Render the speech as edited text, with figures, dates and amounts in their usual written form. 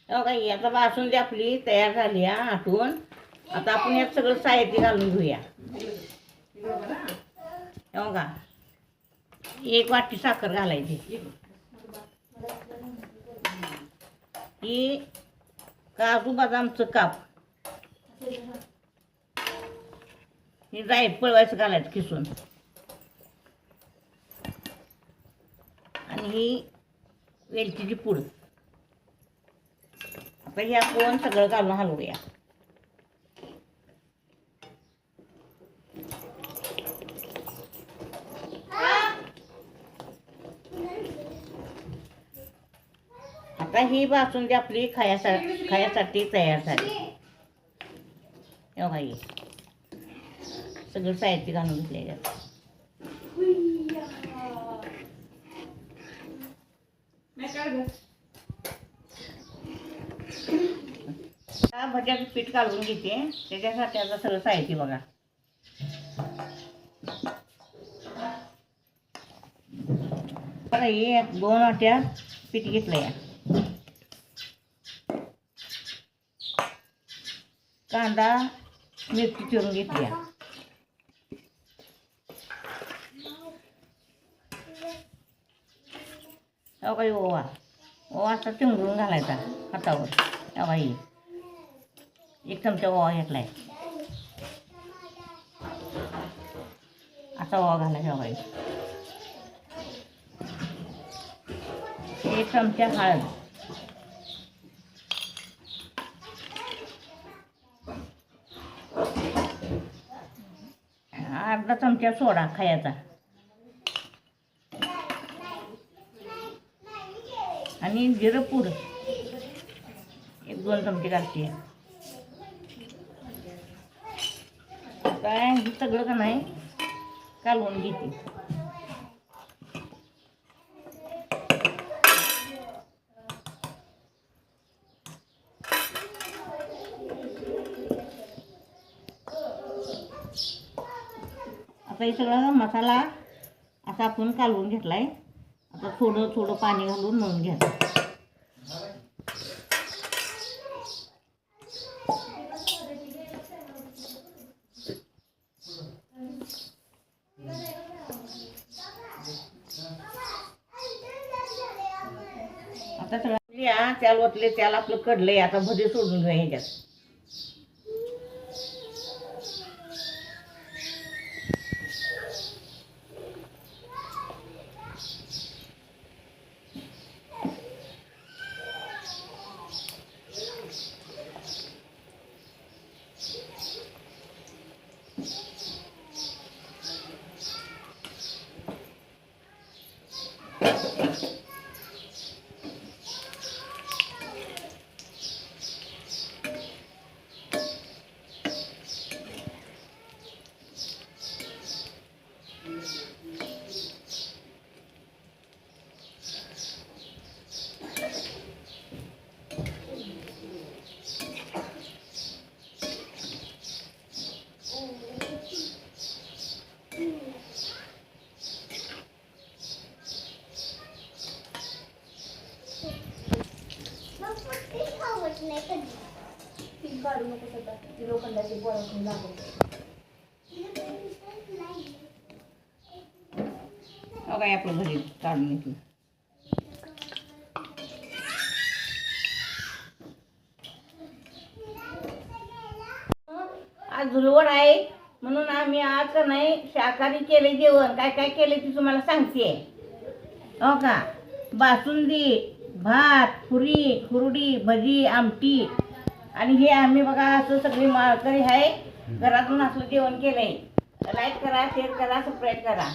बघा ही आता बासुंदी आपली तयार झाली हा आटून. आता आपण यात सगळं साहित्य घालून घेऊया. बघा 1 वाटी साखर घालायची. ही काजू बदामचं काप, ही जायफळ व्हायचं घालायचं किसून, आणि ही वेलचीची पूड. आता हे आपण सगळं घालून हलवूया. आता ही बासुंदी आपली खायासाठी तयार झाली. हे सगळं साहित्य घालून घेतले. भज्याचं पीठ काढून घेते. त्याच्यासाठी आता सगळं साहित्य बघा. हे 2 वाट्या पीठ घेतलंय. कांदा मिरची चिरून घेतली. काही ओवा असा चिंगरून घालायचा हातावर. बाई 1 चमचा ओवा घेतलाय. असा ओवा घालायचा बाई. 1 चमचा हळद, 1/2 चमचा सोडा खायचा, आणि जिरं पूड 1-2 चमचे घालते. काय हे सगळं का नाही कालवून घेते. आता हे सगळं मसाला असा आपण कालवून घेतलाय. आता थोडं थोडं पाणी घालून मळून घ्यायचं. आता सगळं त्याला ओतले, त्याला आपलं कडलंय. आता भजे सोडून घेऊया ह्याच्यात. काय आपलं भजी काढून घेतलं. आज धुलवड आहे म्हणून आम्ही आज का नाही शाकाहारी केले जेवण. काय काय केले ते तुम्हाला सांगते. हो का, बासुंदी, भात, पुरी, खुरडी, भजी, आमटी, आणि हे आम्ही बघा असं सगळी माळकरी आहे घरातून असलं जेवण केलंय. लाईक करा, शेअर करा, सबस्क्राईब करा.